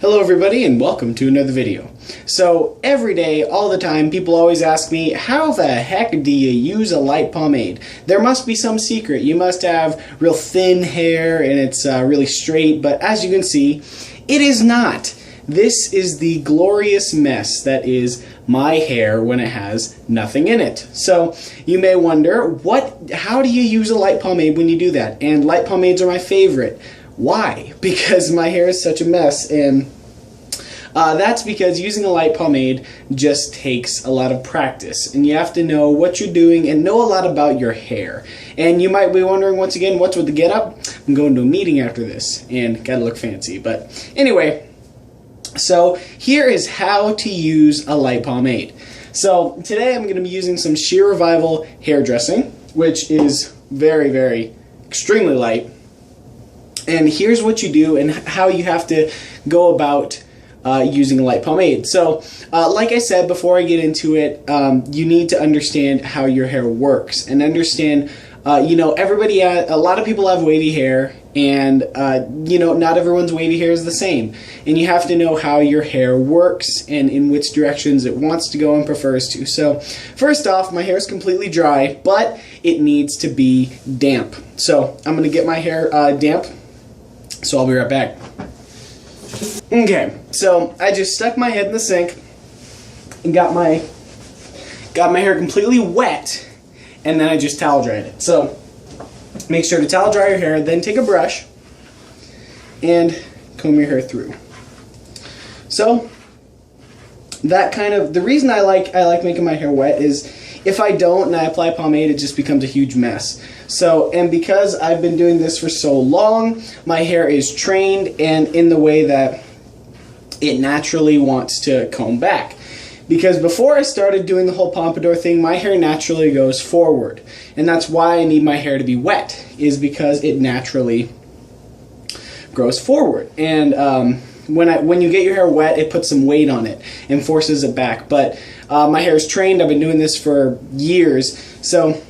Hello everybody and welcome to another video. So every day, all the time, people always ask me, how the heck do you use a light pomade? There must be some secret. You must have real thin hair and it's really straight, but as you can see, it is not. This is the glorious mess that is my hair when it has nothing in it. So you may wonder, how do you use a light pomade when you do that? And light pomades are my favorite. Why? Because my hair is such a mess, and that's because using a light pomade just takes a lot of practice, and you have to know what you're doing and know a lot about your hair. And you might be wondering once again, what's with the get up? I'm going to a meeting after this and gotta look fancy. But anyway, so here is how to use a light pomade. So today I'm going to be using some Sheer Revival hair dressing, which is very, extremely light. And here's what you do and how you have to go about using a light pomade. So, like I said before I get into it, you need to understand how your hair works and understand, a lot of people have wavy hair, and not everyone's wavy hair is the same. And you have to know how your hair works and in which directions it wants to go and prefers to. So, first off, my hair is completely dry, but it needs to be damp. So, I'm going to get my hair damp. So I'll be right back. Okay, so I just stuck my head in the sink and got my hair completely wet, and then I just towel dried it. So make sure to towel dry your hair, then take a brush and comb your hair through. So the reason I like making my hair wet is if I don't and I apply pomade, it just becomes a huge mess. So, and because I've been doing this for so long, my hair is trained and in the way that it naturally wants to comb back. Because before I started doing the whole pompadour thing, my hair naturally goes forward. And that's why I need my hair to be wet, is because it naturally grows forward. And when you get your hair wet, it puts some weight on it and forces it back. But my hair is trained. I've been doing this for years, so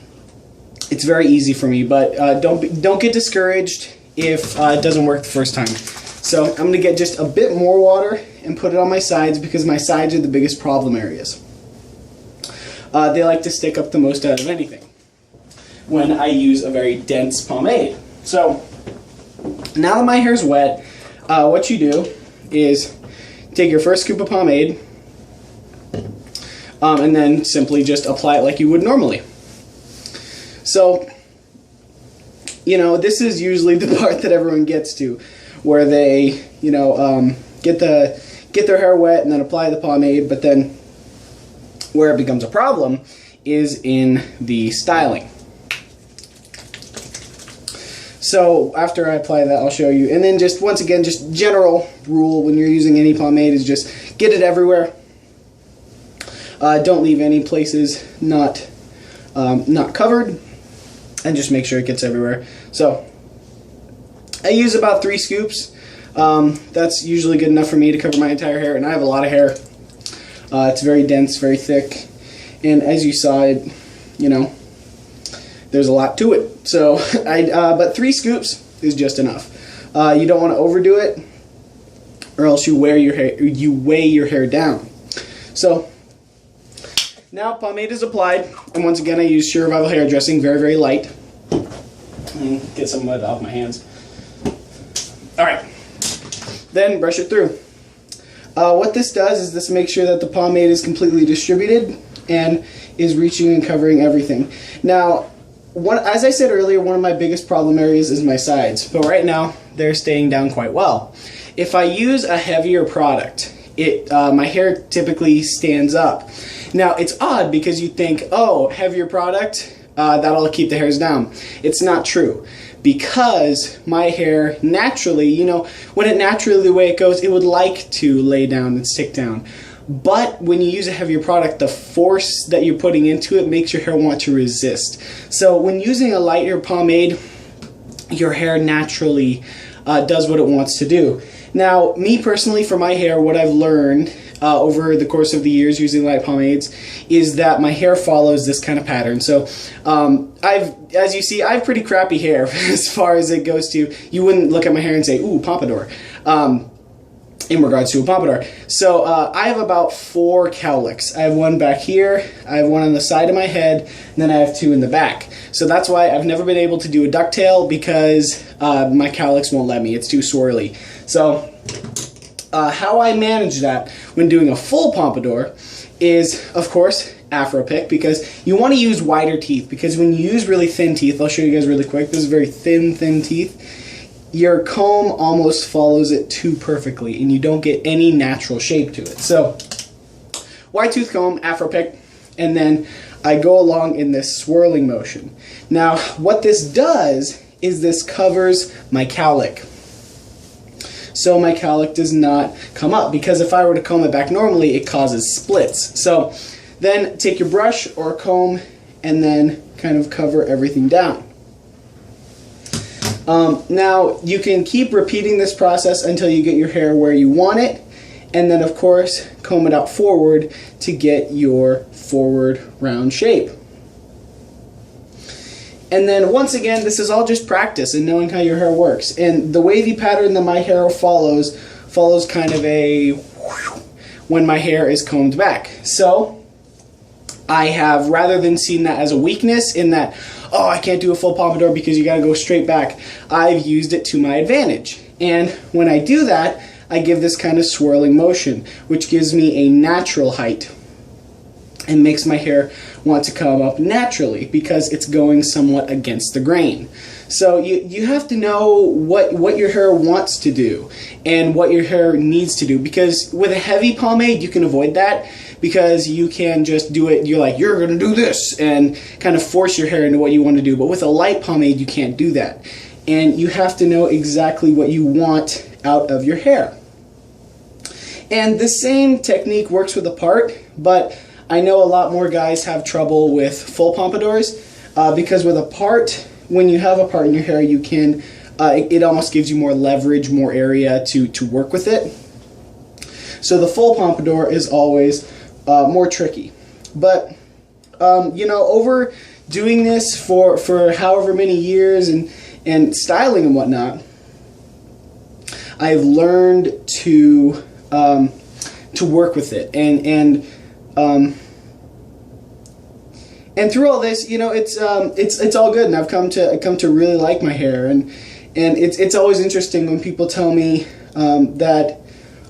it's very easy for me. But don't get discouraged if it doesn't work the first time. So I'm going to get just a bit more water and put it on my sides, because my sides are the biggest problem areas. They like to stick up the most out of anything when I use a very dense pomade. So now that my hair is wet, what you do is take your first scoop of pomade and then simply just apply it like you would normally. So, this is usually the part that everyone gets to, where they, get their hair wet and then apply the pomade, but then where it becomes a problem is in the styling. So after I apply that, I'll show you. And then once again, just general rule when you're using any pomade is just get it everywhere. Don't leave any places not covered, and just make sure it gets everywhere. So I use about 3 scoops. That's usually good enough for me to cover my entire hair, and I have a lot of hair. It's very dense, very thick, and as you saw, there's a lot to it. So, but 3 scoops is just enough. You don't want to overdo it, or else you weigh your hair down. So now pomade is applied, and once again I use Sheer Revival hair dressing, very light. Get some mud off my hands. All right, then brush it through. What this does is this makes sure that the pomade is completely distributed and is reaching and covering everything. Now, as I said earlier, one of my biggest problem areas is my sides, but right now they're staying down quite well. If I use a heavier product, my hair typically stands up. Now, it's odd because you think, oh, heavier product, that'll keep the hairs down. It's not true, because my hair naturally, when it naturally, the way it goes, it would like to lay down and stick down. But when you use a heavier product, the force that you're putting into it makes your hair want to resist. So when using a lighter pomade, your hair naturally does what it wants to do. Now, me personally, for my hair, what I've learned over the course of the years using light pomades is that my hair follows this kind of pattern. So as you see, I have pretty crappy hair as far as it goes to, you wouldn't look at my hair and say, ooh, pompadour. in regards to a pompadour. So I have about 4 cowlicks. I have one back here, I have one on the side of my head, and then I have 2 in the back. So that's why I've never been able to do a ducktail, because my cowlicks won't let me. It's too swirly. So how I manage that when doing a full pompadour is, of course, Afro pick, because you want to use wider teeth, because when you use really thin teeth, I'll show you guys really quick, this is very thin teeth, your comb almost follows it too perfectly and you don't get any natural shape to it. So wide tooth comb, Afro pick, and then I go along in this swirling motion. Now what this does is this covers my cowlick, so my cowlick does not come up, because if I were to comb it back normally, it causes splits. So then take your brush or comb and then kind of cover everything down. Now you can keep repeating this process until you get your hair where you want it, and then of course comb it out forward to get your forward round shape. And then once again, this is all just practice and knowing how your hair works. And the wavy pattern that my hair follows kind of a when my hair is combed back. So I have, rather than seeing that as a weakness in that, oh, I can't do a full pompadour because you gotta go straight back, I've used it to my advantage. And when I do that, I give this kind of swirling motion, which gives me a natural height and makes my hair want to come up naturally, because it's going somewhat against the grain. So you have to know what your hair wants to do and what your hair needs to do, because with a heavy pomade you can avoid that, because you can just do it, you're like, you're gonna do this, and kind of force your hair into what you want to do. But with a light pomade you can't do that, and you have to know exactly what you want out of your hair. And the same technique works with a part, but I know a lot more guys have trouble with full pompadours, because with a part, when you have a part in your hair, you can, it almost gives you more leverage, more area to work with it. So the full pompadour is always more tricky. But, you know, over doing this for however many years and styling and whatnot, I've learned to work with it, and through all this, you know, it's all good, and I've come to really like my hair, and it's always interesting when people tell me that,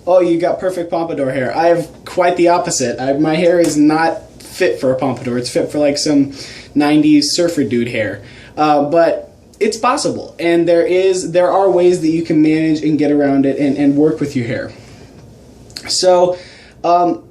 oh, you got perfect pompadour hair. I have quite the opposite. My hair is not fit for a pompadour. It's fit for like some 90s surfer dude hair, but it's possible, and there are ways that you can manage and get around it and work with your hair. So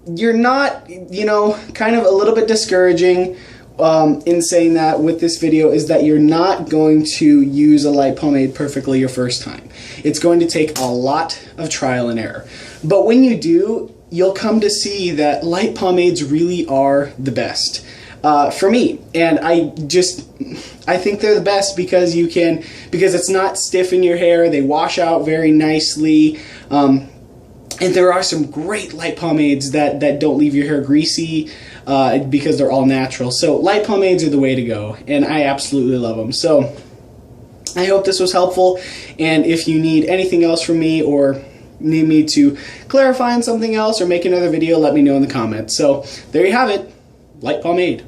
you're not, you know, kind of a little bit discouraging in saying that with this video is that you're not going to use a light pomade perfectly your first time. It's going to take a lot of trial and error. But when you do, you'll come to see that light pomades really are the best for me. And I think they're the best because because it's not stiff in your hair, they wash out very nicely. And there are some great light pomades that don't leave your hair greasy because they're all natural. So light pomades are the way to go, and I absolutely love them. So I hope this was helpful, and if you need anything else from me or need me to clarify on something else or make another video, let me know in the comments. So there you have it, light pomade.